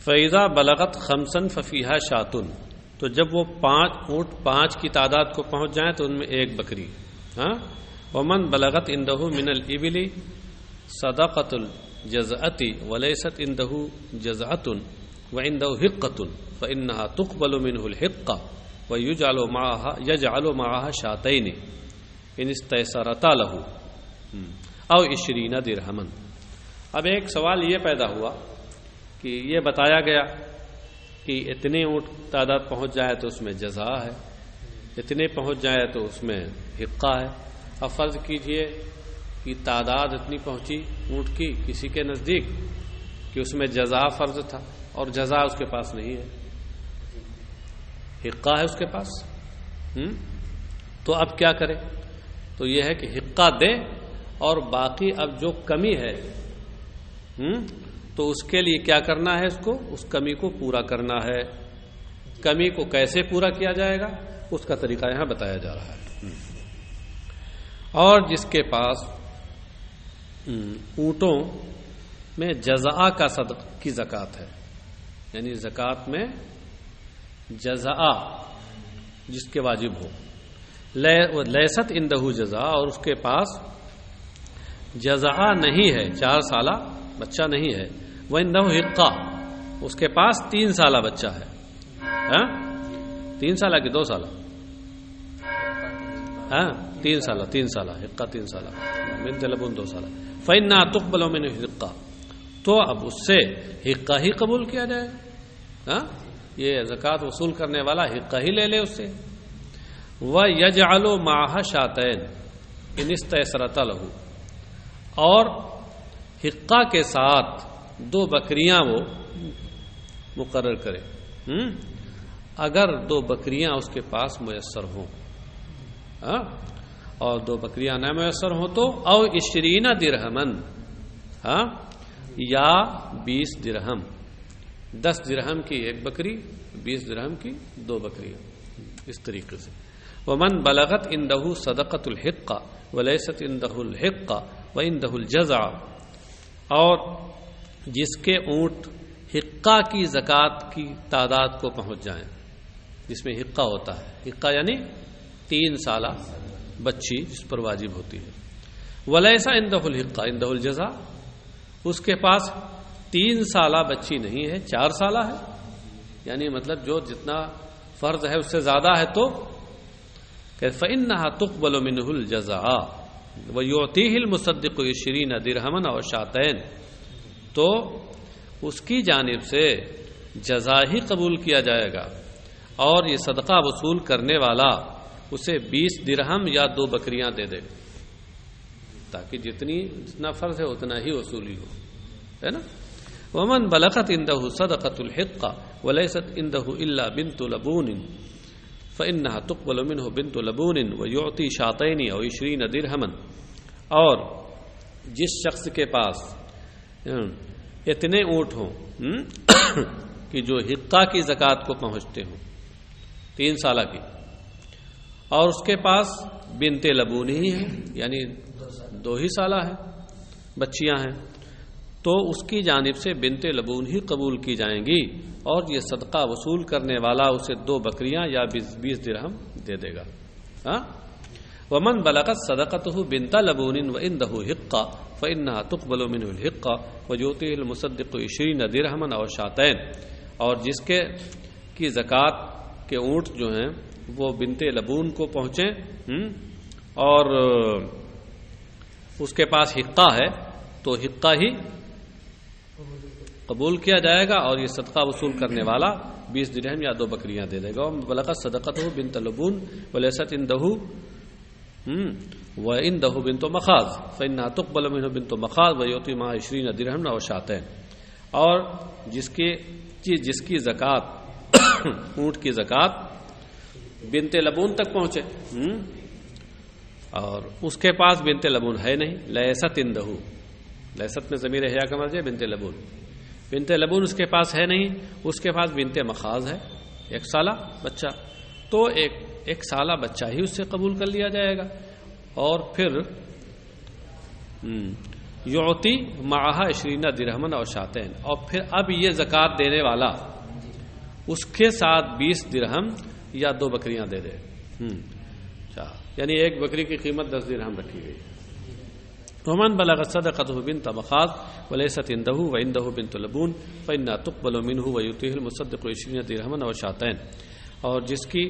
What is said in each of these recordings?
فَإِذَا بَلَغَتْ خَمْسًا فَفِيهَا شَاةٌ، تو جب وہ اونٹ 5 کی تعداد کو پہنچ جائیں تو ان میں ایک بکری. ہاں. وَمَنْ بَلَغَتْ عِنْدَهُ مِنَ الْإِبِلِ صَدَقَةُ الْجَزْعَةِ وَلَيْسَتْ عِنْدَهُ جَزْعَةٌ وَعِنْدَهُ حِقَّةٌ فَإِنَّهَا تُقْبَلُ مِنْهُ الْحِقَّةُ وَيُجْعَلُ مَعَهَا شَاتَيْنِ إِنِ اسْتَيْسَرَتَا لَهُ أَوْ 20 دِرْهَمًا. اب ایک سوال یہ پیدا ہوا کہ یہ بتایا گیا کہ اتنے اونٹ تعداد پہنچ جائے تو اس میں جزا ہے، اتنے پہنچ جائے تو اس میں حقہ ہے. اب فرض کیجئے کہ تعداد اتنی پہنچی اونٹ کی کسی کے نزدیک کہ اس میں جزا فرض تھا اور جزا اس کے پاس نہیں ہے، حقہ ہے اس کے پاس. تو اب کیا کرے؟ تو یہ ہے کہ حقہ دے اور باقی اب جو کمی ہے تو اس کے لیے کیا کرنا ہے؟ اس کو اس کمی کو پورا کرنا ہے. کمی کو کیسے پورا کیا جائے گا اس کا طریقہ یہاں بتایا جا رہا ہے. اور جس کے پاس اونٹوں میں جزا کا صدق کی زکوٰۃ ہے، یعنی زکوٰۃ میں جزا جس کے واجب ہو، لیست عندہ جزا، اور اس کے پاس جزا نہیں ہے، 4 سالہ بچہ نہیں ہے، وَإِنَّهُ حِقَّةٌ، اس کے پاس 3 سالہ بچہ ہے. 3 سالہ کہ 2 سالہ؟ 3 سالہ، 3 سالہ حقہ، 3 سالہ بنت لبون 2 سالہ. فَإِنَّهَا تُقْبَلُ مِنْهُ الْحِقَّةُ، تو اب اس سے حقہ ہی قبول کیا جائے. یہ زکوٰۃ وصول کرنے والا حقہ ہی لے لے اس سے. وَيَجْعَلُ مَعَهَا شَاتَيْنِ إِنِ اسْتَيْسَرَتَا لَهُ، اور حقہ کے ساتھ 2 بکریاں وہ مقرر کرے اگر 2 بکریاں اس کے پاس میسر ہوں. اور 2 بکریاں نہ میسر ہوں تو او 20 درہمن، یا 20 درہم، 10 درہم کی 1 بکری، 20 درہم کی 2 بکریاں، اس طریقے سے. ومن بلغت عندہ صدقۃ الحقہ ولیست عندہ الحقہ وعندہ الجزع، اور جس کے اونٹ حقہ کی زکوٰۃ کی تعداد کو پہنچ جائیں، جس میں حقہ ہوتا ہے، حقہ یعنی 3 سالہ بچی جس پر واجب ہوتی ہے. ولیس عندہ الحقہ عندہ الجزع، اس کے پاس 3 سالہ بچی نہیں ہے، 4 سالہ ہے، یعنی مطلب جو جتنا فرض ہے اس سے زیادہ ہے، تو فإنها تقبل منه الجزع ويعطيه المصدق 20 درہما اور شاتین، تو اس کی جانب سے جزا ہی قبول کیا جائے گا اور یہ صدقہ وصول کرنے والا اسے 20 درہم یا 2 بکریاں دے دے، تاکہ جتنا فرض ہے اتنا ہی وصولی ہو، ہے نا. ومن بلغت عنده صدقۃ الحقہ ولیست عنده الا بنت لبون فإنها تقبل منه بنت لبون ويعطي شاتين او 20 درہما، اور جس شخص کے پاس اتنے اونٹ ہوں کہ جو حقہ کی زکوٰۃ کو پہنچتے ہوں 3 سالہ کی، اور اس کے پاس بنت لبون ہی ہے، یعنی 2 ہی سالہ ہے بچیاں ہیں، تو اس کی جانب سے بنت لبون ہی قبول کی جائیں گی اور یہ صدقہ وصول کرنے والا اسے 2 بکریاں یا 20 درہم دے دے گا. ومن بلغت صدقته بنت لبون وعنده حقہ فإنها تقبل منه الحقہ ويعطيه المصدق 20 درہما اور شاتین، اور جس کے کی زکوٰۃ کے اونٹ جو ہیں وہ بنت لبون کو پہنچیں اور اس کے پاس حقہ ہے تو حقہ ہی قبول کیا جائے گا اور یہ صدقہ وصول کرنے والا 20 درہم یا 2 بکریاں دے دے گا. بلغت صدقته بنت لبون وليست عنده وعنده بنت مخاض فإنها تقبل منه بنت مخاض ويعطي معها 20 درہما اور شاتین، اور جس کی زکوٰۃ اونٹ کی زکوٰۃ بنت لبون تک پہنچے اور اس کے پاس بنت لبون ہے نہیں، لیست عندہ، لیست میں ضمیر حیا کا مرجع بنت لبون، بنت لبون اس کے پاس ہے نہیں، اس کے پاس بنت مخاض ہے 1 سالہ بچہ، تو ایک سالہ بچہ ہی اس سے قبول کر لیا جائے گا. اور پھر یعطی معہا 20 درہمن اور شاتین، اور پھر اب یہ زکوٰۃ دینے والا اس کے ساتھ 20 درہم یا 2 بکریاں دے دے. یعنی ایک بکری کی قیمت 10 درہم رکھی گئی. ومن بلغت صدقته بنت مخاض وليست عنده وعنده بنت لبون فإنها تقبل منه ويؤتيه المصدق 20 درہما اور شاتین. اور جس کی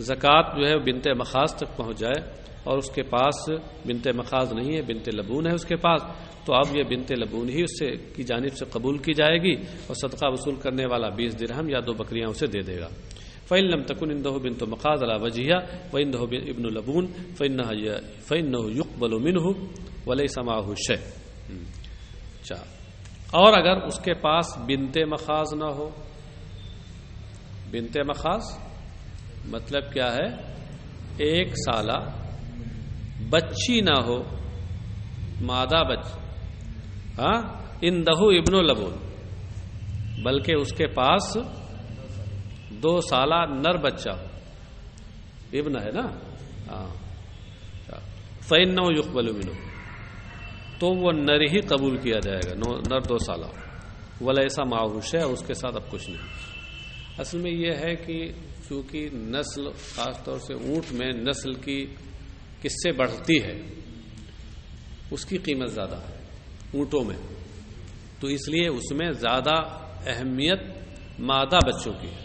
زکوٰۃ جو ہے بنت مخاض تک پہنچ جائے اور اس کے پاس بنت مخاض نہیں ہے، بنت لبون ہے اس کے پاس، تو اب یہ بنت لبون ہی اس سے کی جانب سے قبول کی جائے گی اور صدقہ وصول کرنے والا 20 درہم یا 2 بکریاں اسے دے دے گا. فإن لم تكن عنده بنت مخاض على وجهها وعنده ابن لبون فإنه يقبل منه وليس معه شيء. اور اگر اس کے پاس بنت مخاض نہ ہو، بنت مخاض مطلب کیا ہے؟ 1 سالہ بچی نہ ہو، مادہ بچی، عنده ابن لبون، بلکہ اس کے پاس 2 سالہ نر بچہ ہو، ابن ہے نا، فإنه يقبل منه، تو وہ نر ہی قبول کیا جائے گا، نر 2 سالہ. ولیس معه شیء، اس کے ساتھ اب کچھ نہیں. اصل میں یہ ہے کہ چونکہ نسل، خاص طور سے اونٹ میں نسل کی کس سے بڑھتی ہے اس کی قیمت زیادہ ہے اونٹوں میں، تو اس لیے اس میں زیادہ اہمیت مادہ بچوں کی ہے.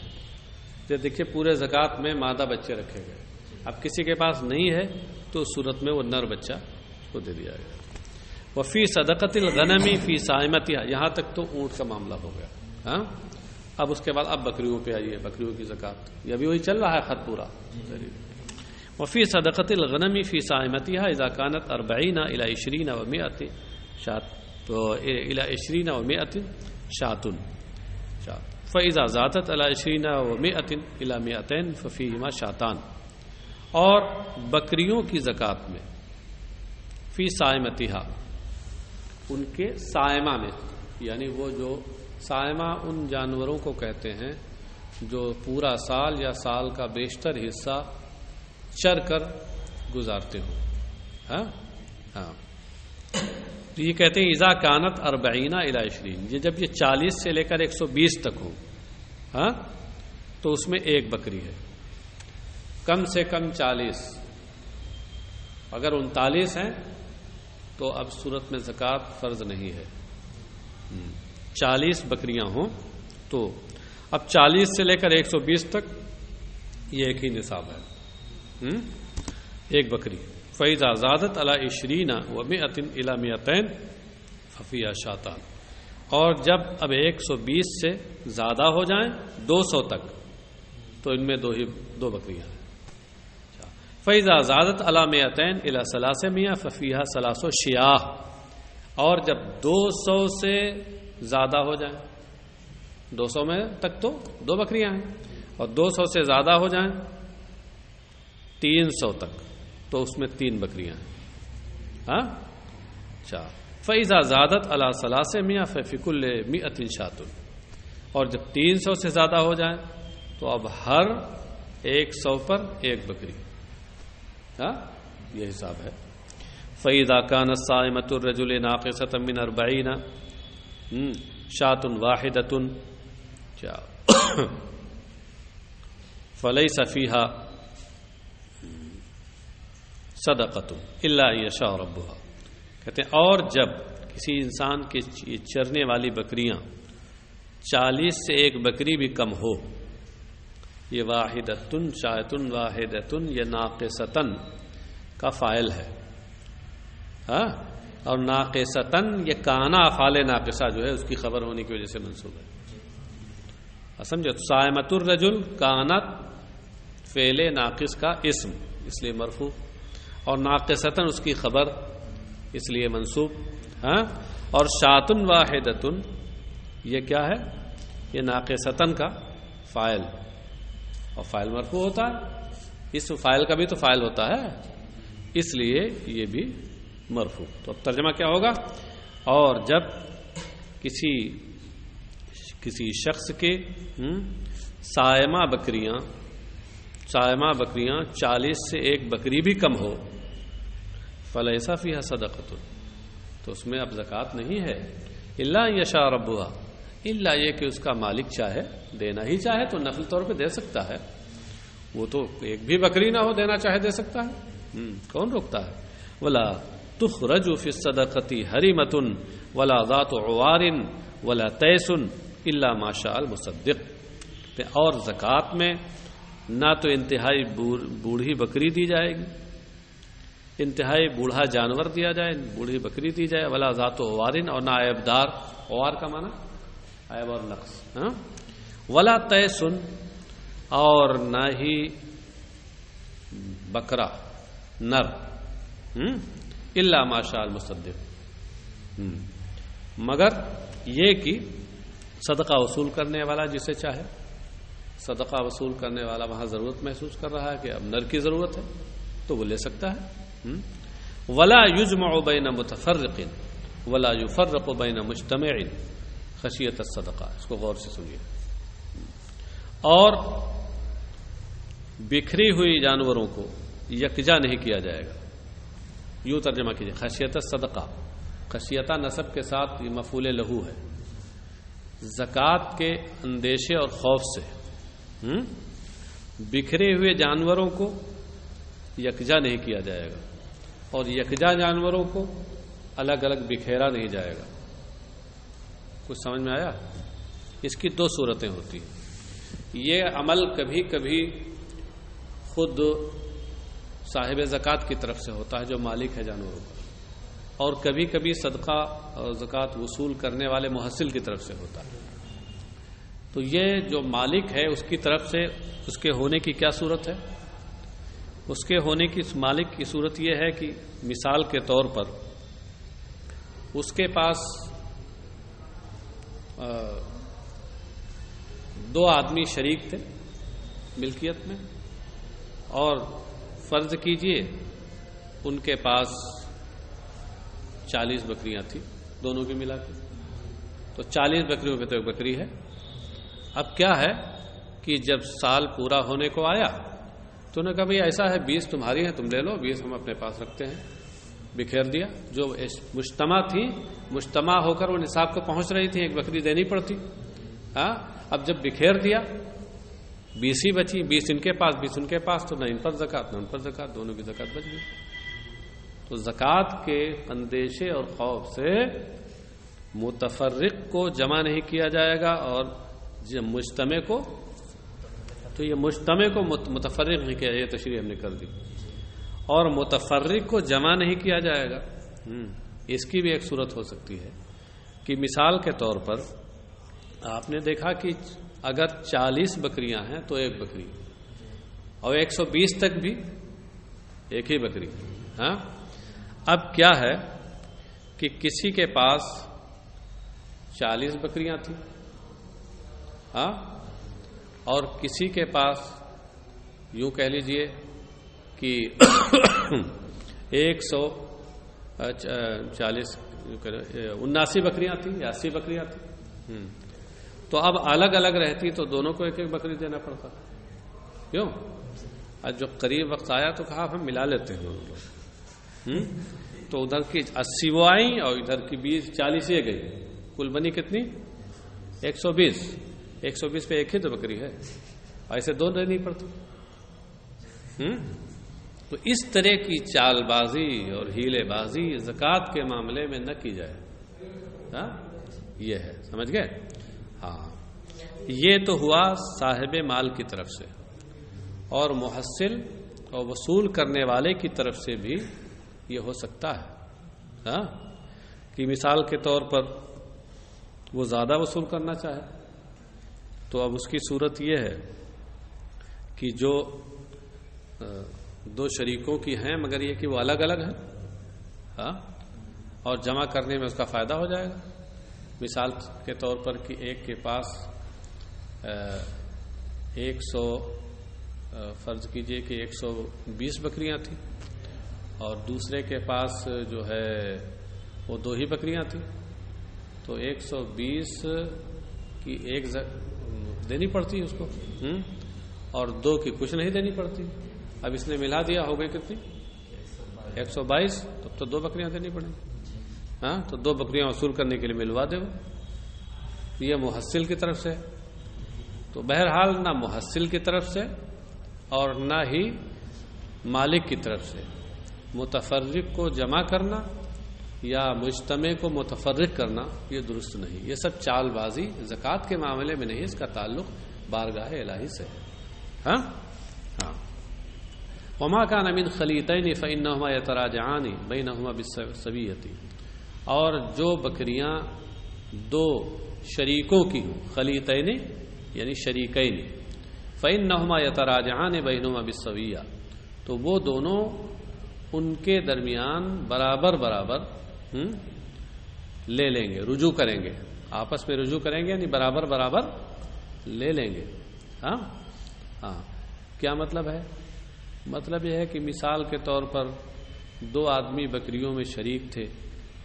دیکھیے پورے زکوٰۃ میں مادہ بچے رکھے گئے، اب کسی کے پاس نہیں ہے تو اس صورت میں وہ نر بچہ کو دے دیا گیا. وفی صدقۃ الغنم فی صائمتها، یہاں تک تو اونٹ کا معاملہ ہو گیا. اب اس کے بعد اب بکریوں پہ آئیے، بکریوں کی زکوٰۃ، یہ بھی وہی چل رہا ہے خط پورا. وفی صدقۃ الغنم فی صائمتها اذا كانت 40 الى 20 و 100 شاۃ، تو الى 20 و 100 شاۃ، فإذا زادت على 20 و 100 الى 200 ففيهما شاتان. اور بکریوں کی زکوٰۃ میں فی صائمتها، ان کے صائمہ میں، یعنی وہ جو صائمہ ان جانوروں کو کہتے ہیں جو پورا سال یا سال کا بیشتر حصہ چر کر گزارتے ہوں. تو یہ کہتے ہیں اذا کانت 40 الی 20، یہ جب یہ 40 سے لے کر 120 تک ہو، تو اس میں 1 بکری ہے. کم سے کم 40، اگر 39 ہیں تو اب صورت میں زکوٰۃ فرض نہیں ہے. 40 بکریاں ہوں تو اب 40 سے لے کر 120 تک یہ ایک ہی نصاب ہے، 1 بکری. فَإِذَا زَادَتْ عَلَى 20 و 100 إِلَى 200 فَفِيهَا شَاتَانِ. اور جب اب 120 سے زیادہ ہو جائیں 200 تک تو ان میں 2 بکریاں ہیں. فَإِذَا زَادَتْ عَلَى 200 إِلَى 300 فَفِيهَا 3 شِيَاهْ. اور جب 200 سے زیادہ ہو جائیں، 200 میں تک تو 2 بکریاں ہیں، اور 200 سے زیادہ ہو جائیں 300 تک تو اس میں 3 بکریاں ہیں. فَإِذَا زَادَتْ عَلَى 300 فَفِي كُلِّ 100 شَاةٌ. اور جب 300 سے زیادہ ہو جائیں تو اب ہر 100 پر 1 بکری. یہ حساب ہے. فَإِذَا كَانَتْ صَائِمَةُ الرَّجُلِ نَاقِصَةً مِنْ 40 شَاةٌ وَاحِدَةٌ فَلَيْسَ فِيهَا صدقۃ الا ان یشاء ربها. کہتے ہیں اور جب کسی انسان کے چرنے والی بکریاں 40 سے 1 بکری بھی کم ہو، یہ واحدۃن شاۃن واحدۃن یہ ناقصۃن کا فاعل ہے، اور ناقصۃن یہ کانا افعال ناقصہ جو ہے اس کی خبر ہونے کی وجہ سے منصوب ہے. سمجھو، صائمۃ الرجل کانت فعل ناقص کا اسم اس لیے مرفوع، اور ناقصتن اس کی خبر اس لیے منصوب. اور شاتن واحدتن یہ کیا ہے؟ یہ ناقصتن کا فاعل، اور فاعل مرفوع ہوتا ہے، اس فاعل کا بھی تو فاعل ہوتا ہے، اس لیے یہ بھی مرفوع. تو اب ترجمہ کیا ہوگا؟ اور جب کسی شخص کے صائمہ بکریاں 40 سے 1 بکری بھی کم ہو، فَلَيْسَ فِيهَا صَدَقَةٌ، تو اس میں اب زکوٰۃ نہیں ہے. الا یشاء ربها، الا یہ کہ اس کا مالک چاہے دینا ہی چاہے تو نفل طور پہ دے سکتا ہے. وہ تو ایک بھی بکری نہ ہو، دینا چاہے دے سکتا ہے، کون روکتا ہے. ولا تخرج فی الصدقۃ حریمۃ ولا ذات عوار ولا تیس الا ما شاء المصدق. اور زکوٰۃ میں نہ تو انتہائی بوڑھی بکری دی جائے گی، انتہائی بوڑھا جانور دیا جائے، بوڑھی بکری دی جائے. ولا ذات عوارن، اور نہ عیب دار. عوار کا معنی عیب اور نقص. ولا تیسن، اور نہ ہی بکرا نر، الا ما شاء المصدق، مگر یہ کہ صدقہ وصول کرنے والا جسے چاہے. صدقہ وصول کرنے والا وہاں ضرورت محسوس کر رہا ہے کہ اب نر کی ضرورت ہے تو وہ لے سکتا ہے. ولا یجمع بین متفرق ولا یفرق بین مجتمع خشیت الصدقہ. اس کو غور سے سنیے. اور بکھری ہوئی جانوروں کو یکجا نہیں کیا جائے گا. یوں ترجمہ کیجیے، خشیت الصدقہ. خشیتہ نسب کے ساتھ یہ مفعول لہو ہے. زکوٰۃ کے اندیشے اور خوف سے بکھرے ہوئے جانوروں کو یکجا نہیں کیا جائے گا، اور یکجا جانوروں کو الگ الگ بکھیرا نہیں جائے گا. کچھ سمجھ میں آیا؟ اس کی دو صورتیں ہوتی ہیں. یہ عمل کبھی کبھی خود صاحب زکوٰۃ کی طرف سے ہوتا ہے جو مالک ہے جانوروں کا، اور کبھی کبھی صدقہ اور زکوٰۃ وصول کرنے والے محصل کی طرف سے ہوتا ہے. تو یہ جو مالک ہے اس کی طرف سے اس کے ہونے کی کیا صورت ہے؟ اس کے ہونے کی مالک کی صورت یہ ہے کہ مثال کے طور پر اس کے پاس دو آدمی شریک تھے ملکیت میں، اور فرض کیجئے ان کے پاس 40 بکریاں تھیں دونوں کی ملا کے. تو 40 بکریوں کی تو ایک بکری ہے. اب کیا ہے کہ جب سال پورا ہونے کو آیا تو انہوں نے کہا بھائی ایسا ہے 20 تمہاری ہیں، تم لے لو، 20 ہم اپنے پاس رکھتے ہیں. بکھیر دیا. جو مجتمع تھی، مجتمع ہو کر وہ نصاب کو پہنچ رہی تھی، ایک بکری دینی پڑتی. اب جب بکھیر دیا 20 ہی بچی، 20 ان کے پاس 20 ان کے پاس، تو نہ ان پر زکوٰۃ نہ ان پر زکوٰۃ، دونوں کی زکوٰۃ بچ گئی. تو زکوٰۃ کے اندیشے اور خوف سے متفرق کو جمع نہیں کیا جائے گا، اور مجتمع کو، تو یہ مجتمع کو متفرق نہیں کیا، یہ تشریح ہم نے کر دی. اور متفرق کو جمع نہیں کیا جائے گا. اس کی بھی ایک صورت ہو سکتی ہے کہ مثال کے طور پر آپ نے دیکھا کہ اگر 40 بکریاں ہیں تو ایک بکری، اور 120 تک بھی ایک ہی بکری. اب کیا ہے کہ کسی کے پاس 40 بکریاں تھیں، اور کسی کے پاس یوں کہہ لیجئے کہ 79 بکریاں تھیں یا 80 بکریاں تھیں. تو اب الگ الگ رہتی تو دونوں کو ایک ایک بکری دینا پڑتا. کیوں؟ اب جو قریب وقت آیا تو کہا ہم ملا لیتے ہیں دونوں لوگ. تو ادھر کی 80 وہ آئیں اور ادھر کی 40 یہ گئی، کل بنی کتنی؟ 120. 120 پہ ایک ہی تو بکری ہے، ایسے دو دینی پڑتی. تو اس طرح کی چال بازی اور ہیلے بازی زکوٰۃ کے معاملے میں نہ کی جائے. یہ ہے، سمجھ گئے؟ یہ تو ہوا صاحب مال کی طرف سے، اور محصل اور وصول کرنے والے کی طرف سے بھی یہ ہو سکتا ہے کہ مثال کے طور پر وہ زیادہ وصول کرنا چاہے تو اب اس کی صورت یہ ہے کہ جو دو شریکوں کی ہیں مگر یہ کہ وہ الگ الگ ہیں، اور جمع کرنے میں اس کا فائدہ ہو جائے گا. مثال کے طور پر کہ ایک کے پاس 100 فرض کیجئے کہ 120 بکریاں تھیں، اور دوسرے کے پاس جو ہے وہ 2 ہی بکریاں تھیں، تو 120 کی ایک دینی پڑتی ہے اس کو، اور 2 کی کچھ نہیں دینی پڑتی. اب اس نے ملا دیا، ہو گئی کتنی؟ 122. تب تو 2 بکریاں دینی پڑیں. ہاں تو 2 بکریاں وصول کرنے کے لیے ملوا دے، یہ محصل کی طرف سے۔ تو بہرحال نہ محصل کی طرف سے اور نہ ہی مالک کی طرف سے متفرق کو جمع کرنا یا مجتمع کو متفرق کرنا یہ درست نہیں، یہ سب چال بازی زکوٰۃ کے معاملے میں نہیں، اس کا تعلق بارگاہ الہی سے ہے۔ ہاں ہاں وما كان من خلیطین فإنہما یتراجعان بینہما بالسویۃ، اور جو بکریاں 2 شریکوں کی ہوں، خلیطین یعنی شریکین، فإنہما یتراجعان بینہما بالسویہ، تو وہ دونوں ان کے درمیان برابر برابر لے لیں گے، رجوع کریں گے، آپس میں رجوع کریں گے، یعنی برابر برابر لے لیں گے۔ ہاں ہاں کیا مطلب ہے؟ مطلب یہ ہے کہ مثال کے طور پر 2 آدمی بکریوں میں شریک تھے،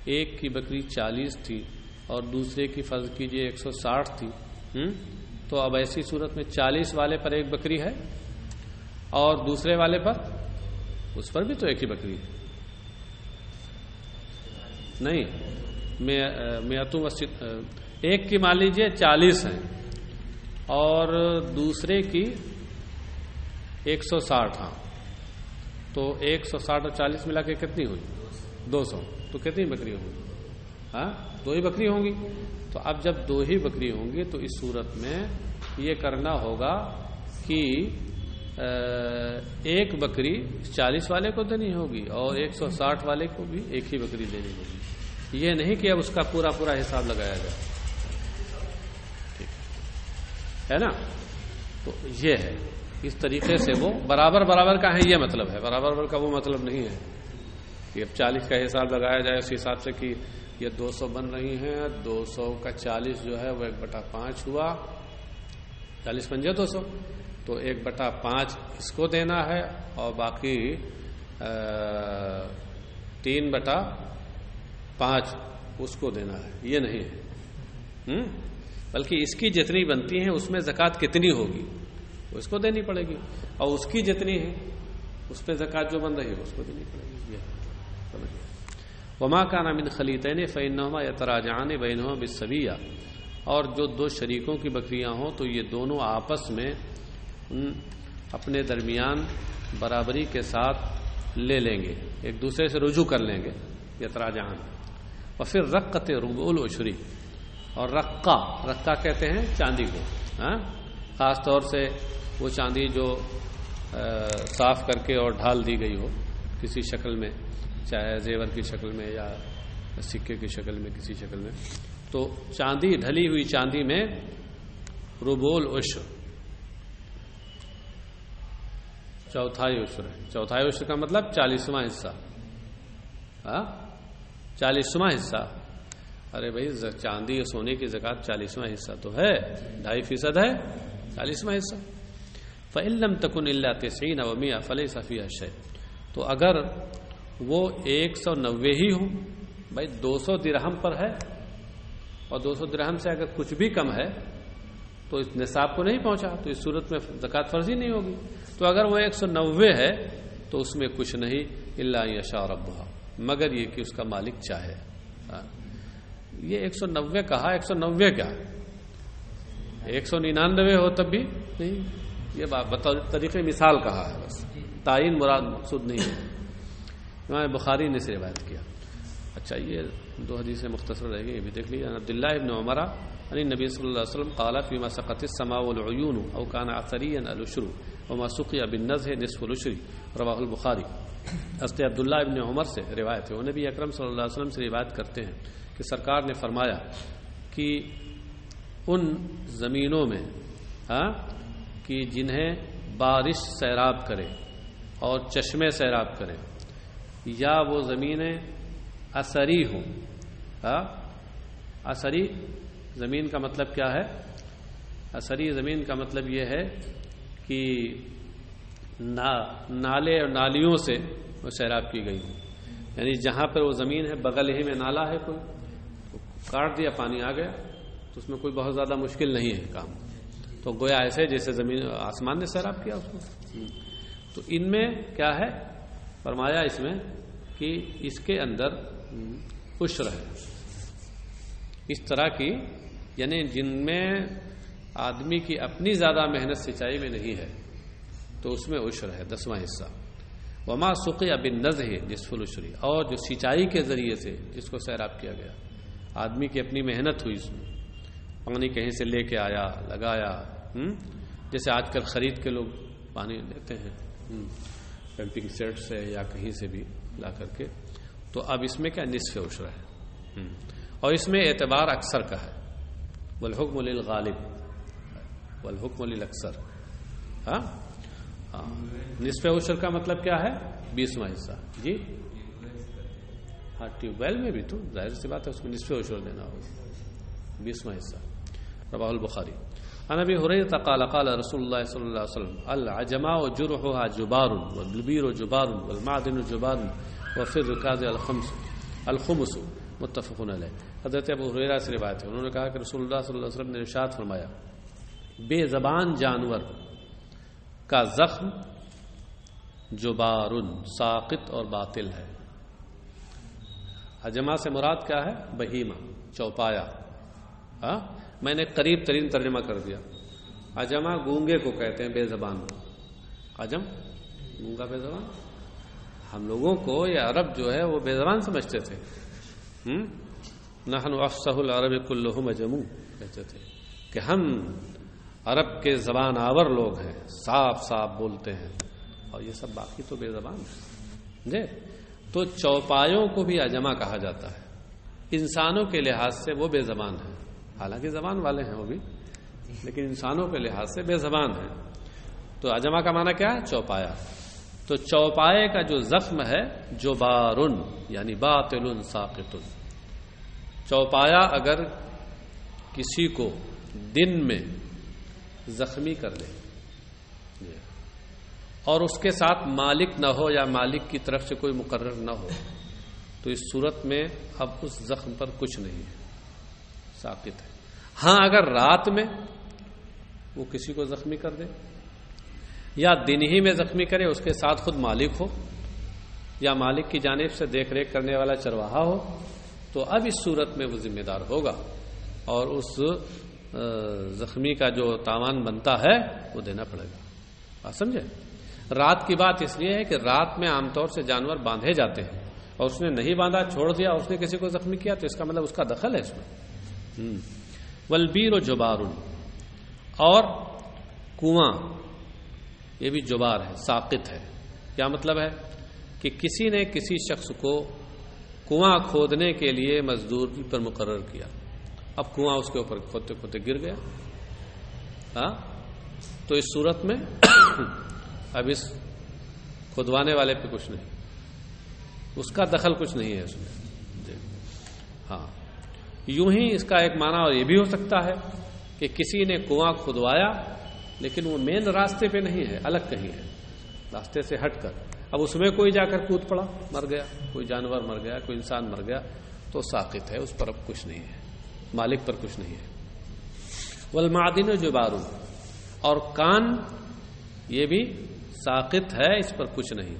ایک کی بکری 40 تھی اور دوسرے کی فرض کیجئے 160 تھی، تو اب ایسی صورت میں 40 والے پر 1 بکری ہے اور دوسرے والے پر، اس پر بھی تو 1 ہی بکری ہے، نہیں میں ایک کی مان لیجیے 40 ہیں اور دوسرے کی 160، ہاں تو 160 اور 40 ملا کے کتنی ہوئی؟ 200، تو کتنی بکری ہوں گی؟ ہاں 2 ہی بکری ہوں گی۔ تو اب جب 2 ہی بکری ہوں گی تو اس صورت میں یہ کرنا ہوگا کہ 1 بکری 40 والے کو دینی ہوگی اور 160 والے کو بھی 1 ہی بکری دینی ہوگی، یہ نہیں کہ اب اس کا پورا پورا حساب لگایا جائے، ٹھیک ہے نا؟ تو یہ ہے، اس طریقے سے وہ برابر برابر کا ہے، یہ مطلب ہے، برابر برابر کا وہ مطلب نہیں ہے کہ اب 40 کا حساب لگایا جائے اس حساب سے کہ یہ 200 بن رہی ہیں، 200 کا 40 جو ہے وہ 1/5 ہوا، 40 بن جائے 200، تو 1/5 اس کو دینا ہے اور باقی 3/5 اس کو دینا ہے، یہ نہیں ہے، بلکہ اس کی جتنی بنتی ہیں اس میں زکوٰۃ کتنی ہوگی وہ اس کو دینی پڑے گی، اور اس کی جتنی ہے اس پہ زکوٰۃ جو بن رہی ہے اس کو دینی پڑے گی، یہ سمجھیے۔ وما كان من خلیطین فإنہما یتراجعان بینہما بالسویہ، اور جو 2 شریکوں کی بکریاں ہوں تو یہ دونوں آپس میں اپنے درمیان برابری کے ساتھ لے لیں گے، ایک دوسرے سے رجوع کر لیں گے، یتراجعان۔ وفي الرقۃ ربع العشر، اور رقہ کہتے ہیں چاندی کو، خاص طور سے وہ چاندی جو صاف کر کے اور ڈھال دی گئی ہو کسی شکل میں، چاہے زیور کی شکل میں یا سکے کی شکل میں، کسی شکل میں، تو چاندی، ڈھلی ہوئی چاندی میں ربع العشر، چوتھائی عشر ہے۔ چوتھائی عشر کا مطلب 40واں حصہ، 40واں حصہ۔ ارے بھائی چاندی اور سونے کی زکوٰۃ 40واں حصہ تو ہے، 2.5% ہے 40واں حصہ۔ فإن لم تكن إلا 90 و100 فليس فيها شيء، تو اگر وہ 190 ہی ہوں، بھائی 200 درہم پر ہے اور 200 درہم سے اگر کچھ بھی کم ہے تو اس نصاب کو نہیں پہنچا، تو اس صورت میں زکوٰۃ فرض ہی نہیں ہوگی۔ تو اگر وہ 190 ہے تو اس میں کچھ نہیں، الا یشاء ربها، مگر یہ کہ اس کا مالک چاہے۔ یہ 190 کہا، 190 کیا 199 ہو تب بھی نہیں، یہ طریقے مثال کہا ہے، بس تعین مراد مقصود نہیں ہے۔ امام بخاری نے سے روایت کیا۔ اچھا یہ 2 حدیثیں مختصر رہ گئی، یہ بھی دیکھ لیجیے۔ عبداللہ ابن عمر عن النبی صلی اللہ علیہ وسلم قال فيما سقط السماء والعيون او كان عثريا العشر وما سقي بالنزه نصف العشر، رواہ البخاری۔ حضرت عبداللہ ابن عمر سے روایت ہے، وہ نبی اکرم صلی اللہ علیہ وسلم سے روایت کرتے ہیں کہ سرکار نے فرمایا کہ ان زمینوں میں کہ جنہیں بارش سیراب کرے اور چشمے سیراب کرے، یا وہ زمینیں اثری ہوں۔ اثری زمین کا مطلب کیا ہے؟ اثری زمین کا مطلب یہ ہے کہ نالے اور نالیوں سے وہ سیراب کی گئی ہوں، یعنی جہاں پر وہ زمین ہے بغل ہی میں نالا ہے، کوئی تو کاٹ دیا، پانی آ گیا، تو اس میں کوئی بہت زیادہ مشکل نہیں ہے کام، تو گویا ایسے جیسے زمین آسمان نے سیراب کیا اس کو۔ تو ان میں کیا ہے فرمایا اس میں کہ اس کے اندر عشر ہے. اس طرح کی یعنی جن میں آدمی کی اپنی زیادہ محنت سینچائی میں نہیں ہے تو اس میں عشر ہے 10واں حصہ. وما سقی بالنضح نصف العشر، اور جو سینچائی کے ذریعے سے جس کو سیراب کیا گیا، آدمی کی اپنی محنت ہوئی، اس میں پانی کہیں سے لے کے آیا لگایا، جیسے آج کل خرید کے لوگ پانی لیتے ہیں پمپنگ سیٹ سے یا کہیں سے بھی لا کر کے، تو اب اس میں کیا نصف عشر ہے. اور اس میں اعتبار اکثر کا ہے، والحکم للغالب والحکم للاکثر. ہاں نصف عشر کا مطلب کیا ہے؟ 20واں حصہ. جی ہاں ٹیوب ویل میں بھی تو ظاہر سی بات ہے اس میں نصف عشر دینا ہوگا، 20واں حصہ. رواه البخاری. عن ابي هريره قال قال رسول الله صلى الله عليه وسلم العجماء جرحها جبار والبلبير جبار والمعدن جبار وفي الركاز الخمس متفق علیہ. حضرت ابو ہریرہ سے روایت ہے، انہوں نے کہا کہ رسول اللہ صلی اللہ علیہ وسلم نے ارشاد فرمایا بے زبان جانور کا زخم جبار ساقط اور باطل ہے. عجمہ سے مراد کیا ہے؟ بہیمہ، چوپایا. میں نے قریب ترین ترجمہ کر دیا. عجمہ گونگے کو کہتے ہیں، بے زبان. عجم گونگا بے زبان. ہم لوگوں کو یہ عرب جو ہے وہ بے زبان سمجھتے تھے. نحن افصح العرب كلهم اجمو، کہتے تھے کہ ہم عرب کے زبان آور لوگ ہیں، صاف صاف بولتے ہیں، اور یہ سب باقی تو بے زبان ہیں. تو چوپایوں کو بھی عجمہ کہا جاتا ہے. انسانوں کے لحاظ سے وہ بے زبان ہیں، حالانکہ زبان والے ہیں وہ بھی، لیکن انسانوں کے لحاظ سے بے زبان ہیں. تو عجمہ کا معنی کیا ہے؟ چوپایا. تو چوپائے کا جو زخم ہے جبارن یعنی باطل ساقط. چوپایا اگر کسی کو دن میں زخمی کر لے اور اس کے ساتھ مالک نہ ہو یا مالک کی طرف سے کوئی مقرر نہ ہو تو اس صورت میں اب اس زخم پر کچھ نہیں ہے، ساقط ہے. ہاں اگر رات میں وہ کسی کو زخمی کر دے یا دن ہی میں زخمی کرے، اس کے ساتھ خود مالک ہو یا مالک کی جانب سے دیکھ ریکھ کرنے والا چرواہا ہو، تو اب اس صورت میں وہ ذمہ دار ہوگا اور اس زخمی کا جو تاوان بنتا ہے وہ دینا پڑے گا. آپ سمجھے؟ رات کی بات اس لیے ہے کہ رات میں عام طور سے جانور باندھے جاتے ہیں اور اس نے نہیں باندھا، چھوڑ دیا، اس نے کسی کو زخمی کیا، تو اس کا مطلب اس کا دخل ہے اس میں. والبیر جبار، اور کنواں یہ بھی جبار ہے، ساقط ہے. کیا مطلب ہے؟ کہ کسی نے کسی شخص کو کنواں کھودنے کے لیے مزدوری پر مقرر کیا، اب کنواں اس کے اوپر کھودتے کھودتے گر گیا. تو اس صورت میں اب اس کھودوانے والے پہ کچھ نہیں، اس کا دخل کچھ نہیں ہے اس میں. ہاں یوں ہی اس کا ایک معنی اور یہ بھی ہو سکتا ہے کہ کسی نے کنواں کھودوایا لیکن وہ مین راستے پہ نہیں ہے، الگ کہیں ہے، راستے سے ہٹ کر. اب اس میں کوئی جا کر کود پڑا، مر گیا، کوئی جانور مر گیا، کوئی انسان مر گیا، تو ساقط ہے، اس پر اب کچھ نہیں ہے، مالک پر کچھ نہیں ہے. والمعدن جبار، اور کان یہ بھی ساقط ہے، اس پر کچھ نہیں.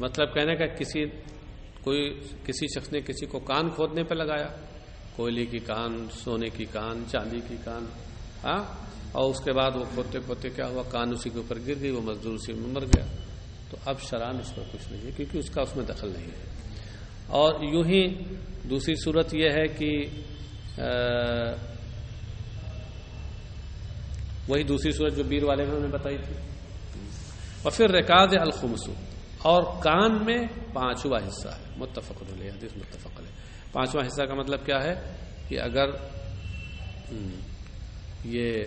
مطلب کہنے کا کسی شخص نے کسی کو کان کھودنے پہ لگایا، کوئلے کی کان، سونے کی کان، چاندی کی کان، اور اس کے بعد وہ کھودتے کھودتے کیا ہوا، کان اسی کے اوپر گر گئی، وہ مزدور اسی میں مر گیا، تو اب شرعاً اس پر کچھ نہیں ہے کیونکہ اس کا اس میں دخل نہیں ہے. اور یوں ہی دوسری صورت یہ ہے کہ وہی دوسری صورت جو بیر والے میں ہم نے بتائی تھی. اور پھر رکاز الخمس، اور کان میں 5واں حصہ ہے. متفق علیہ، حدیث متفق علیہ. 5واں حصہ کا مطلب کیا ہے کہ اگر یہ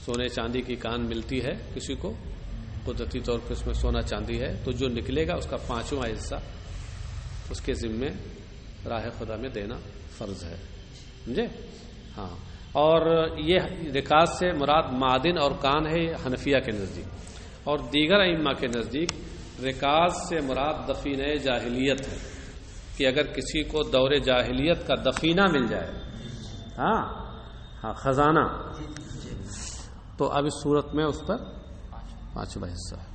سونے چاندی کی کان ملتی ہے کسی کو، قدرتی طور پہ اس میں سونا چاندی ہے، تو جو نکلے گا اس کا 5واں حصہ اس کے ذمے راہ خدا میں دینا فرض ہے. سمجھے؟ ہاں. اور یہ رکاز سے مراد معدن اور کان ہے حنفیہ کے نزدیک، اور دیگر ائمہ کے نزدیک رکاز سے مراد دفینہ جاہلیت ہے، کہ اگر کسی کو دور جاہلیت کا دفینہ مل جائے، ہاں خزانہ، تو اب اس صورت میں اس پر 5واں حصہ ہے.